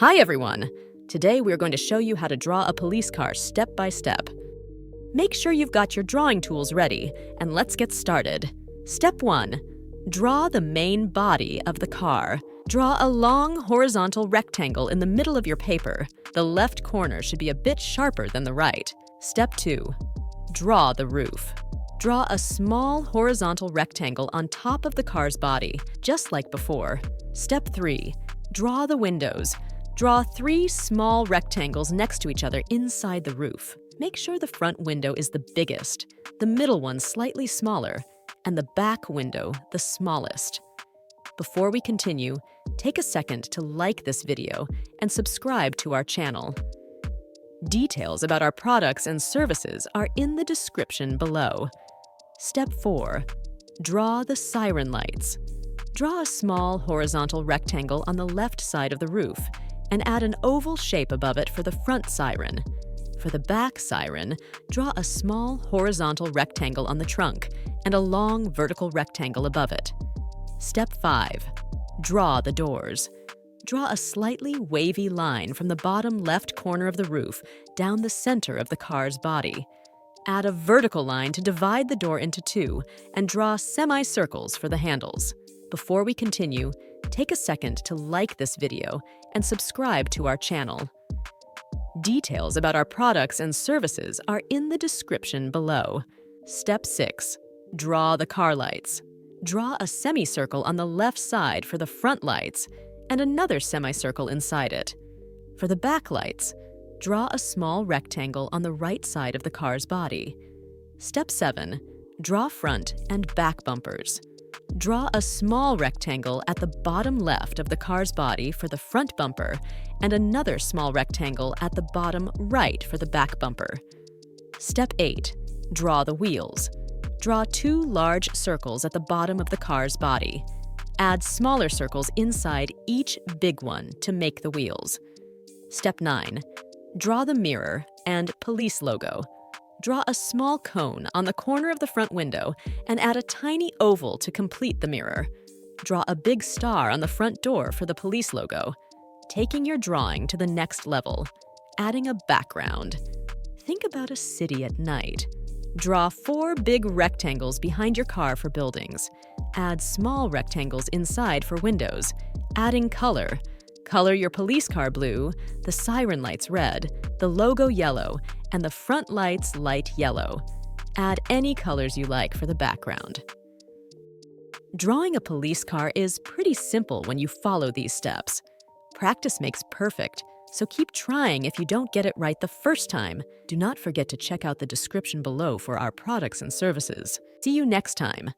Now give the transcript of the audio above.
Hi everyone! Today we're going to show you how to draw a police car step by step. Make sure you've got your drawing tools ready, and let's get started. Step 1. Draw the main body of the car. Draw a long horizontal rectangle in the middle of your paper. The left corner should be a bit sharper than the right. Step 2. Draw the roof. Draw a small horizontal rectangle on top of the car's body, just like before. Step 3. Draw the windows. Draw 3 small rectangles next to each other inside the roof. Make sure the front window is the biggest, the middle one slightly smaller, and the back window the smallest. Before we continue, take a second to like this video and subscribe to our channel. Details about our products and services are in the description below. Step 4. Draw the siren lights. Draw a small horizontal rectangle on the left side of the roof and add an oval shape above it for the front siren. For the back siren, draw a small horizontal rectangle on the trunk and a long vertical rectangle above it. Step 5. Draw the doors. Draw a slightly wavy line from the bottom left corner of the roof down the center of the car's body. Add a vertical line to divide the door into 2 and draw semicircles for the handles. Before we continue, take a second to like this video and subscribe to our channel. Details about our products and services are in the description below. Step 6. Draw the car lights. Draw a semicircle on the left side for the front lights and another semicircle inside it. For the back lights, draw a small rectangle on the right side of the car's body. Step 7. Draw front and back bumpers. Draw a small rectangle at the bottom left of the car's body for the front bumper and another small rectangle at the bottom right for the back bumper. Step 8. Draw the wheels. Draw 2 large circles at the bottom of the car's body. Add smaller circles inside each big one to make the wheels. Step 9. Draw the mirror and police logo. Draw a small cone on the corner of the front window and add a tiny oval to complete the mirror. Draw a big star on the front door for the police logo. Taking your drawing to the next level, adding a background. Think about a city at night. Draw 4 big rectangles behind your car for buildings. Add small rectangles inside for windows. Adding color. Color your police car blue, the siren lights red, the logo yellow, and the front lights light yellow. Add any colors you like for the background. Drawing a police car is pretty simple when you follow these steps. Practice makes perfect, so keep trying if you don't get it right the first time. Do not forget to check out the description below for our products and services. See you next time.